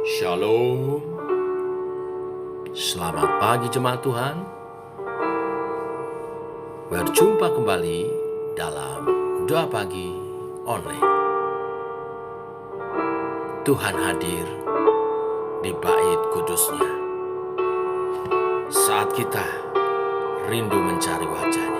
Shalom. Selamat pagi jemaat Tuhan. Berjumpa kembali dalam doa pagi online. Tuhan hadir di bait kudus-Nya saat kita rindu mencari wajah-Nya.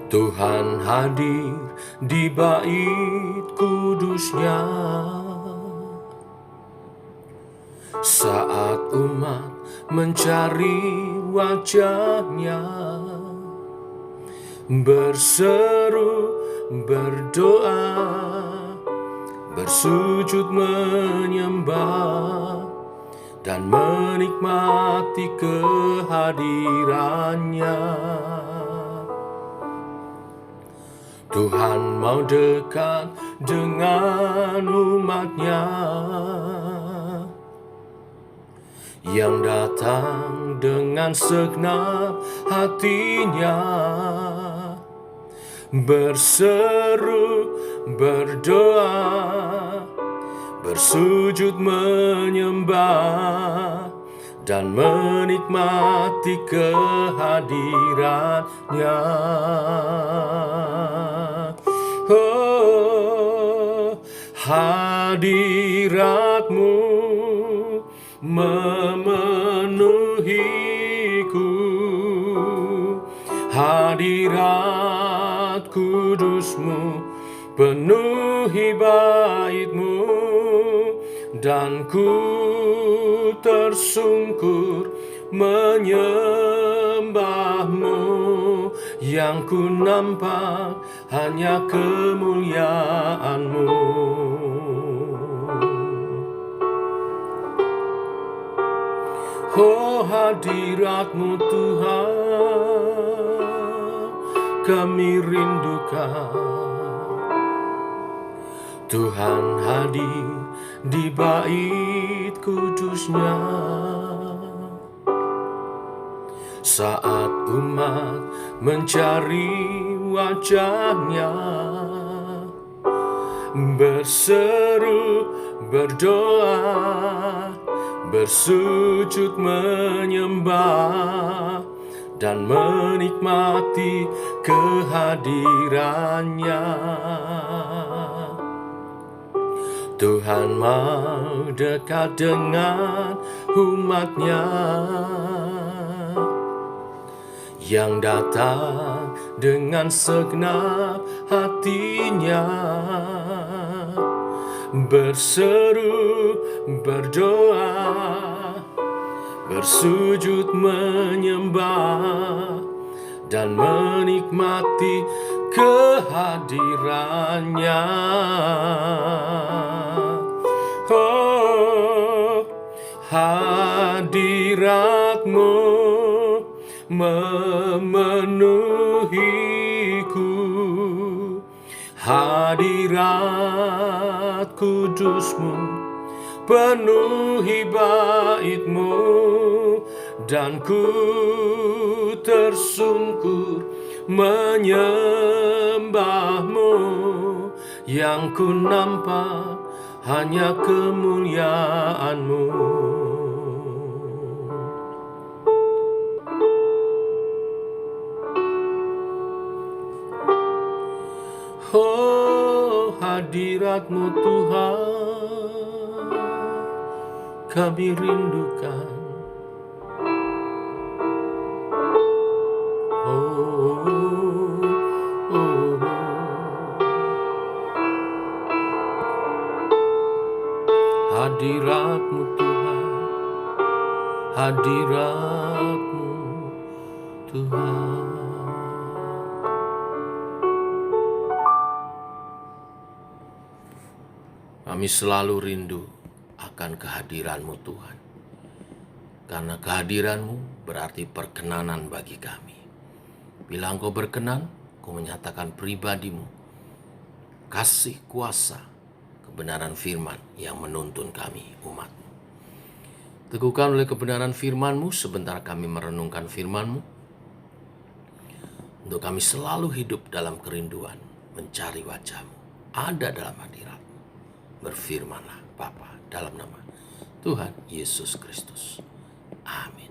Tuhan hadir di bait kudus-Nya saat umat mencari wajah-Nya, berseru, berdoa, bersujud menyembah dan menikmati kehadiran-Nya. Tuhan mau dekat dengan umat-Nya yang datang dengan segenap hatinya, berseru, berdoa, bersujud menyembah dan menikmati kehadiran-Nya. Oh, hadirat-Mu memenuhiku, hadirat kudus-Mu penuhi bait-Mu, dan ku tersungkur menyembah-Mu, yang ku nampak hanya kemuliaan-Mu. Oh, hadirat-Mu Tuhan kami rindukan. Tuhan hadir di bait kudus-Nya saat umat mencari wajah-Nya, berseru, berdoa, bersujud menyembah dan menikmati kehadiran-Nya. Tuhan mau dekat dengan umat-Nya yang datang dengan segenap hatinya, berseru, berdoa, bersujud menyembah dan menikmati kehadiran-Nya. Oh, hadirat-Mu memenuhiku, hadirat kudus-Mu penuhi bait-Mu, dan ku tersungkur menyembah-Mu, yang ku nampak hanya kemuliaan-Mu. Oh, hadirat-Mu Tuhan kami rindukan. Hadirat-Mu Tuhan, hadirat-Mu Tuhan. Kami selalu rindu akan kehadiran-Mu Tuhan, karena kehadiran-Mu berarti perkenanan bagi kami. Bila Engkau berkenan, Engkau menyatakan pribadi-Mu, kasih, kuasa, kebenaran firman yang menuntun kami umat-Mu. Teguhkan oleh kebenaran firman-Mu sebentar kami merenungkan firman-Mu. untuk kami selalu hidup dalam kerinduan, mencari wajah-Mu, ada dalam hadirat-Mu. Berfirmanlah Bapa, dalam nama Tuhan Yesus Kristus. Amin.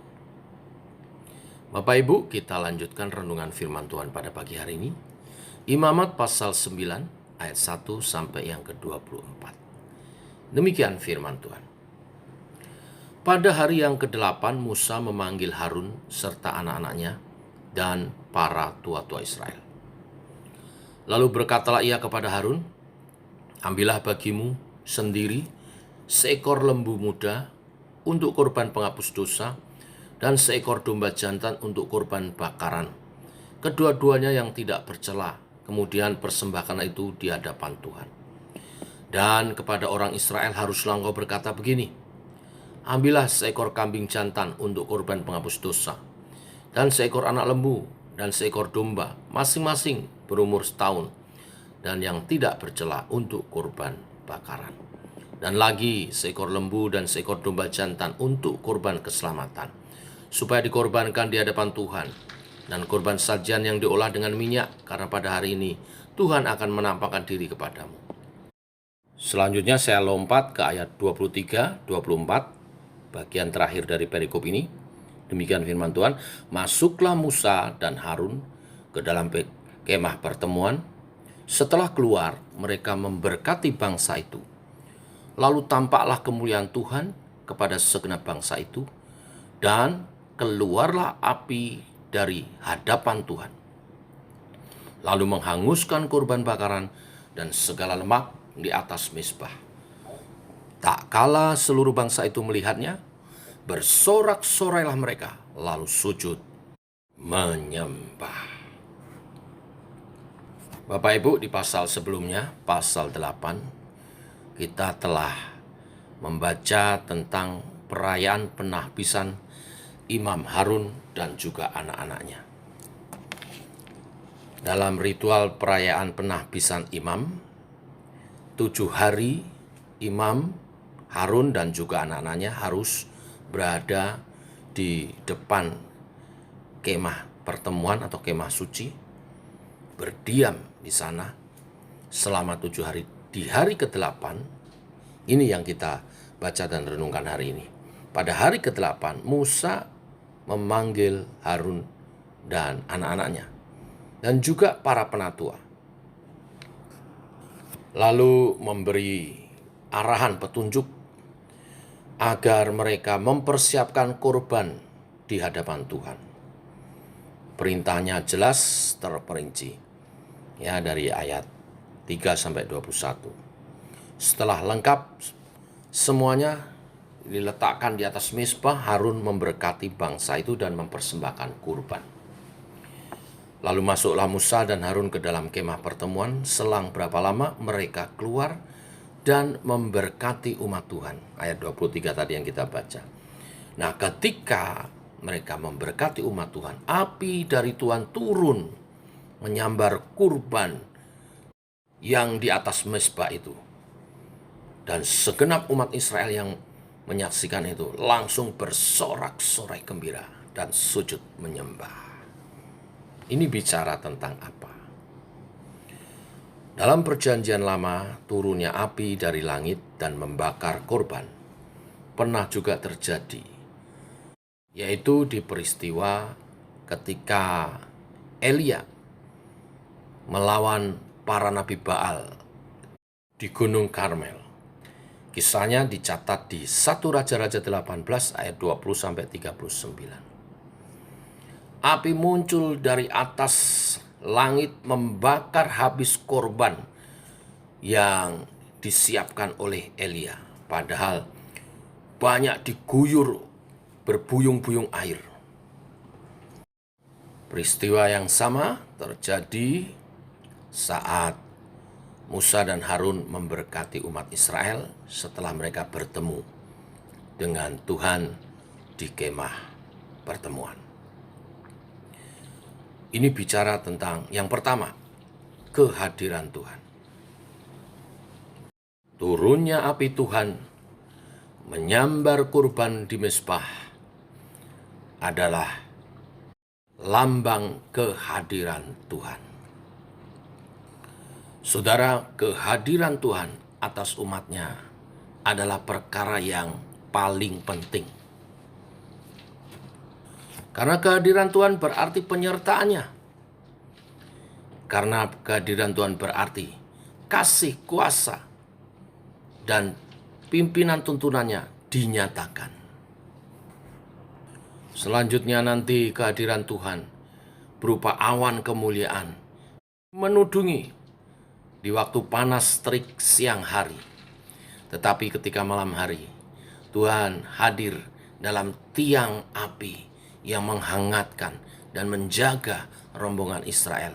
Bapak Ibu, kita lanjutkan renungan firman Tuhan pada pagi hari ini. Imamat pasal 9 ayat 1 sampai yang ke-24. Demikian firman Tuhan. Pada hari yang ke-8 Musa memanggil Harun serta anak-anaknya dan para tua-tua Israel. Lalu berkatalah ia kepada Harun, ambillah bagimu sendiri seekor lembu muda untuk korban penghapus dosa dan seekor domba jantan untuk korban bakaran, kedua-duanya yang tidak bercela. Kemudian persembahkan itu di hadapan Tuhan. Dan kepada orang Israel haruslah engkau berkata begini, ambillah seekor kambing jantan untuk korban penghapus dosa, dan seekor anak lembu, dan seekor domba, masing-masing berumur setahun, dan yang tidak bercela untuk korban bakaran. Dan lagi seekor lembu dan seekor domba jantan untuk korban keselamatan, supaya dikorbankan di hadapan Tuhan, dan korban sajian yang diolah dengan minyak, karena pada hari ini Tuhan akan menampakkan diri kepadamu. Selanjutnya saya lompat ke ayat 23-24, bagian terakhir dari perikop ini. Demikian firman Tuhan, masuklah Musa dan Harun ke dalam kemah pertemuan. Setelah keluar, mereka memberkati bangsa itu. Lalu tampaklah kemuliaan Tuhan kepada segenap bangsa itu, dan keluarlah api dari hadapan Tuhan, lalu menghanguskan korban bakaran dan segala lemak di atas mezbah. Tak kala seluruh bangsa itu melihatnya, bersorak-sorailah mereka, lalu sujud menyembah. Bapak Ibu, di pasal sebelumnya, pasal 8, kita telah membaca tentang perayaan penahbisan Imam Harun dan juga anak-anaknya. Dalam ritual perayaan penahbisan imam, 7 hari Imam Harun dan juga anak-anaknya harus berada di depan kemah pertemuan atau kemah suci, berdiam di sana selama 7 hari. Di hari ke-8, ini yang kita baca dan renungkan hari ini. Pada hari ke-8, Musa memanggil Harun dan anak-anaknya, dan juga para penatua, lalu memberi arahan petunjuk agar mereka mempersiapkan korban di hadapan Tuhan. Perintahnya jelas terperinci, ya, dari ayat 3-21. Setelah lengkap semuanya diletakkan di atas mezbah, Harun memberkati bangsa itu dan mempersembahkan kurban. Lalu masuklah Musa dan Harun ke dalam kemah pertemuan. Selang berapa lama mereka keluar dan memberkati umat Tuhan. Ayat 23 tadi yang kita baca. Nah, ketika mereka memberkati umat Tuhan, api dari Tuhan turun menyambar kurban yang di atas mezbah itu. Dan segenap umat Israel yang menyaksikan itu langsung bersorak-sorai gembira dan sujud menyembah. Ini bicara tentang apa? Dalam perjanjian lama, turunnya api dari langit dan membakar korban pernah juga terjadi, yaitu di peristiwa ketika Elia melawan para nabi Baal di Gunung Karmel. Kisahnya dicatat di 1 Raja-Raja 18 ayat 20-39. Api muncul dari atas langit membakar habis korban yang disiapkan oleh Elia. Padahal banyak diguyur berbuyung-buyung air. Peristiwa yang sama terjadi saat Musa dan Harun memberkati umat Israel setelah mereka bertemu dengan Tuhan di kemah pertemuan. Ini bicara tentang yang pertama, kehadiran Tuhan. Turunnya api Tuhan menyambar kurban di mezbah adalah lambang kehadiran Tuhan. Saudara, kehadiran Tuhan atas umatnya adalah perkara yang paling penting. Karena kehadiran Tuhan berarti penyertaannya. Karena kehadiran Tuhan berarti kasih kuasa dan pimpinan tuntunannya dinyatakan. Selanjutnya nanti kehadiran Tuhan berupa awan kemuliaan menudungi di waktu panas terik siang hari. Tetapi ketika malam hari, Tuhan hadir dalam tiang api yang menghangatkan dan menjaga rombongan Israel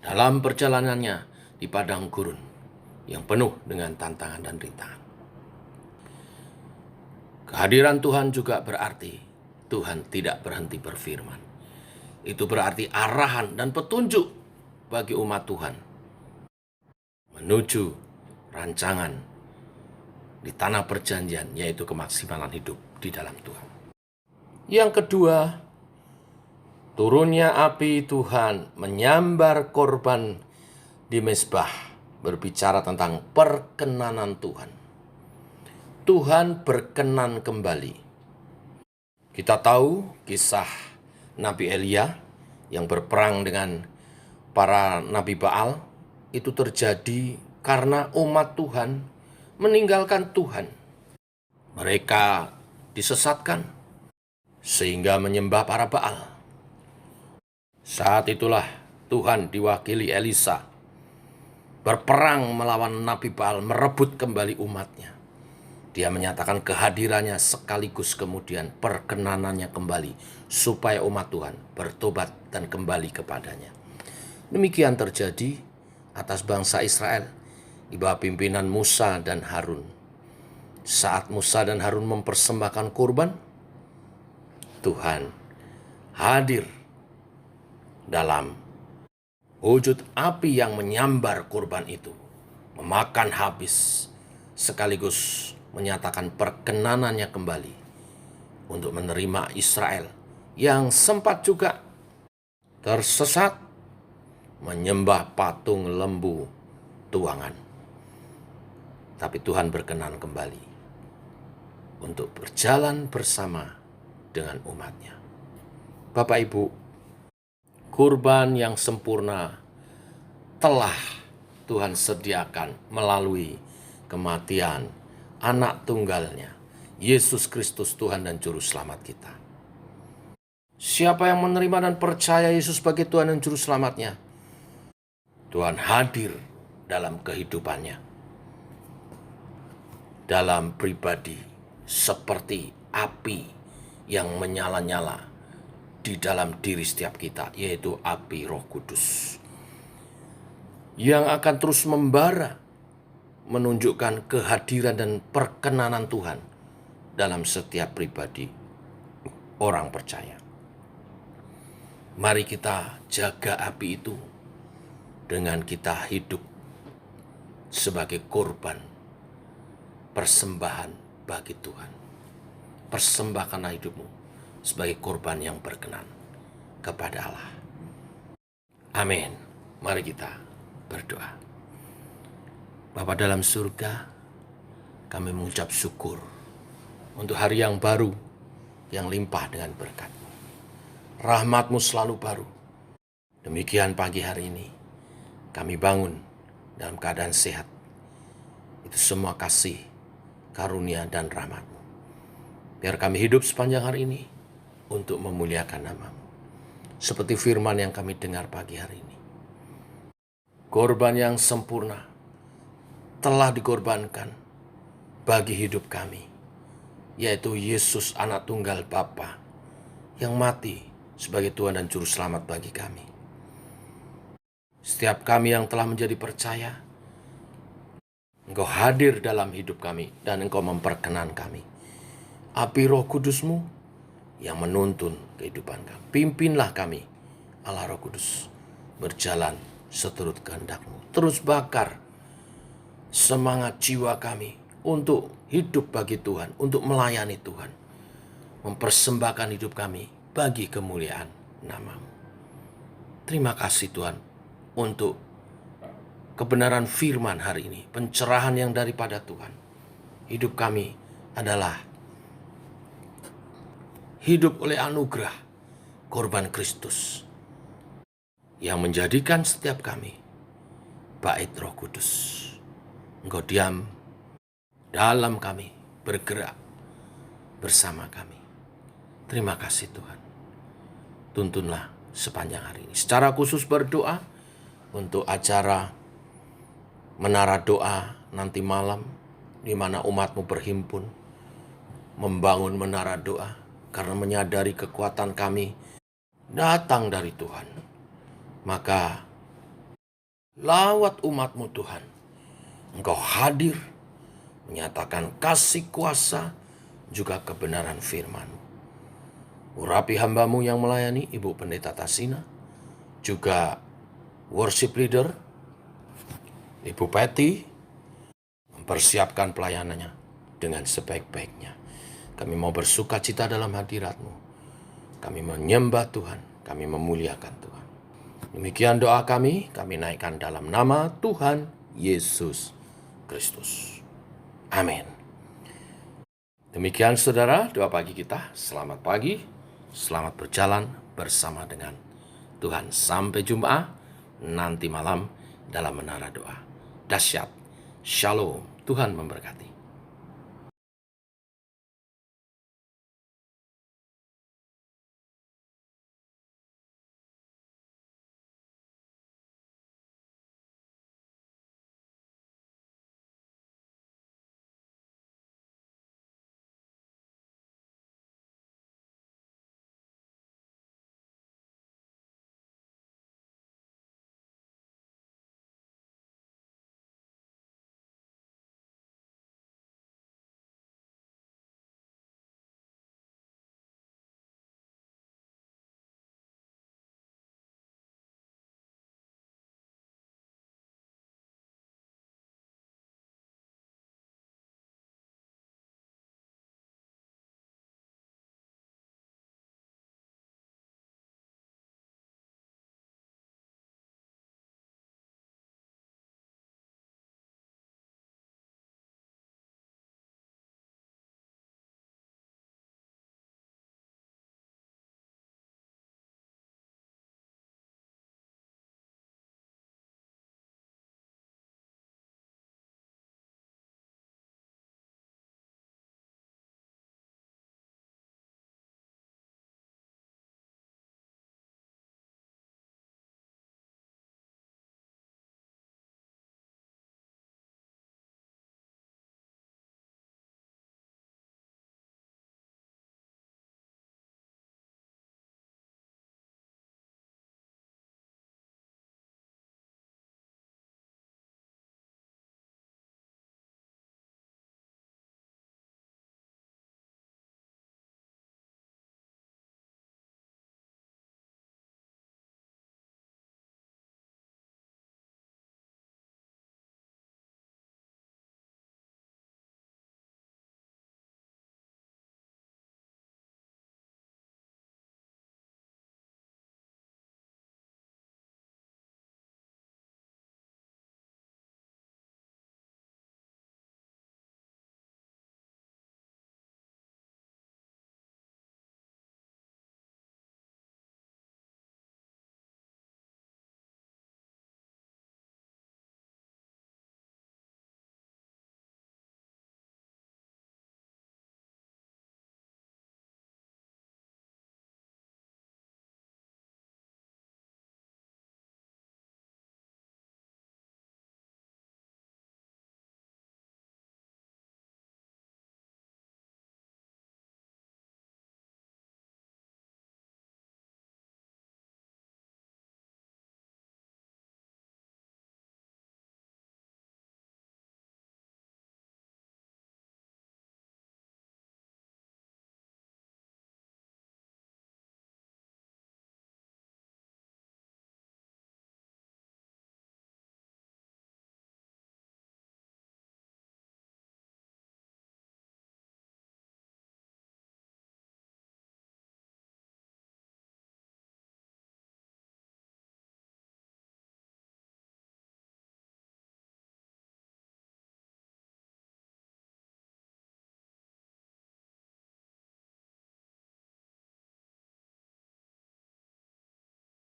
dalam perjalanannya di padang gurun yang penuh dengan tantangan dan rintangan. Kehadiran Tuhan juga berarti Tuhan tidak berhenti berfirman. Itu berarti arahan dan petunjuk bagi umat Tuhan menuju rancangan di tanah perjanjian, yaitu kemaksimalan hidup di dalam Tuhan. Yang kedua, turunnya api Tuhan menyambar korban di mezbah, berbicara tentang perkenanan Tuhan. Tuhan berkenan kembali. Kita tahu kisah Nabi Elia yang berperang dengan para Nabi Baal. Itu terjadi karena umat Tuhan meninggalkan Tuhan. Mereka disesatkan sehingga menyembah para Baal. Saat itulah Tuhan diwakili Elisa berperang melawan Nabi Baal, merebut kembali umatnya. Dia menyatakan kehadirannya sekaligus kemudian perkenanannya kembali supaya umat Tuhan bertobat dan kembali kepadanya. Demikian terjadi atas bangsa Israel di bawah pimpinan Musa dan Harun. Saat Musa dan Harun mempersembahkan kurban, Tuhan hadir dalam wujud api yang menyambar kurban itu, memakan habis, sekaligus menyatakan perkenanannya kembali untuk menerima Israel yang sempat juga tersesat menyembah patung lembu tuangan. Tapi Tuhan berkenan kembali untuk berjalan bersama dengan umatnya. Bapak Ibu, kurban yang sempurna telah Tuhan sediakan melalui kematian anak tunggalnya, Yesus Kristus Tuhan dan Juru Selamat kita. Siapa yang menerima dan percaya Yesus sebagai Tuhan dan Juru Selamatnya, Tuhan hadir dalam kehidupannya, dalam pribadi, seperti api yang menyala-nyala di dalam diri setiap kita, yaitu api Roh Kudus, yang akan terus membara, menunjukkan kehadiran dan perkenanan Tuhan dalam setiap pribadi orang percaya. Mari kita jaga api itu dengan kita hidup sebagai korban persembahan bagi Tuhan. Persembahkanlah hidupmu sebagai korban yang berkenan kepada Allah. Amin. Mari kita berdoa. Bapa dalam surga, kami mengucap syukur untuk hari yang baru yang limpah dengan berkat-Mu. Rahmat-Mu selalu baru. Demikian pagi hari ini, kami bangun dalam keadaan sehat. Itu semua kasih, karunia, dan rahmat-Mu. Biar kami hidup sepanjang hari ini untuk memuliakan nama-Mu. Seperti firman yang kami dengar pagi hari ini. Korban yang sempurna telah dikorbankan bagi hidup kami, yaitu Yesus anak tunggal Bapa yang mati sebagai Tuhan dan Juru Selamat bagi kami. Setiap kami yang telah menjadi percaya, Engkau hadir dalam hidup kami dan Engkau memperkenan kami. Api Roh Kudus-Mu yang menuntun kehidupan kami. Pimpinlah kami, Allah Roh Kudus, berjalan seturut kehendak-Mu. Terus bakar semangat jiwa kami untuk hidup bagi Tuhan, untuk melayani Tuhan. Mempersembahkan hidup kami bagi kemuliaan nama-Mu. Terima kasih Tuhan untuk kebenaran firman hari ini, pencerahan yang daripada Tuhan. Hidup kami adalah hidup oleh anugerah korban Kristus yang menjadikan setiap kami bait Roh Kudus. Engkau diam dalam kami, bergerak bersama kami. Terima kasih Tuhan. Tuntunlah sepanjang hari ini. Secara khusus berdoa untuk acara Menara Doa nanti malam, di mana umat-Mu berhimpun membangun menara doa, karena menyadari kekuatan kami datang dari Tuhan. Maka lawat umat-Mu Tuhan, Engkau hadir, menyatakan kasih kuasa, juga kebenaran firman-Mu. Urapi hamba-Mu yang melayani, Ibu Pendeta Tasina, juga worship leader, Ibu Patty, mempersiapkan pelayanannya dengan sebaik-baiknya. Kami mau bersuka cita dalam hadirat-Mu. Kami menyembah Tuhan, kami memuliakan Tuhan. Demikian doa kami naikkan dalam nama Tuhan Yesus Kristus. Amin. Demikian saudara, doa pagi kita. Selamat pagi, selamat berjalan bersama dengan Tuhan. Sampai jumpa nanti malam dalam Menara Doa. Dahsyat. Shalom. Tuhan memberkati.